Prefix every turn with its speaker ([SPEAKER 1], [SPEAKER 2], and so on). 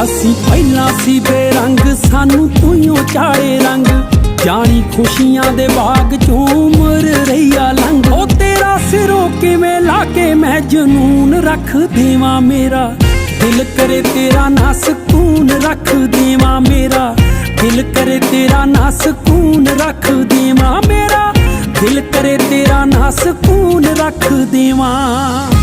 [SPEAKER 1] ਅਸੀਂ ਪਹਿਲਾਂ ਸੀ ਬੇਰੰਗ, ਸਾਨੂੰ ਤੂੰ ਚਾੜੇ ਰੰਗ। ਜਾਣੀ ਖੁਸ਼ੀਆਂ ਦੇ ਬਾਗ ਚੋਂ ਉਮਰ ਰਹੀਆ ਲੰਘ। ਉਹ ਤੇਰਾ ਸਿਰੋਂ ਕਿਵੇਂ ਲਾ ਕੇ ਮੈਂ ਜਨੂਨ ਰੱਖ ਦੇਵਾਂ। ਮੇਰਾ ਦਿਲ ਕਰੇ ਤੇਰਾ ਨਾ ਸਕੂਨ ਰੱਖ ਦੇਵਾਂ। ਮੇਰਾ ਦਿਲ ਕਰੇ ਤੇਰਾ ਨਾ ਸਕੂਨ ਰੱਖ ਦੇਵਾਂ। ਮੇਰਾ ਦਿਲ ਕਰੇ ਤੇਰਾ ਨਾ ਸਕੂਨ ਰੱਖ ਦੇਵਾਂ।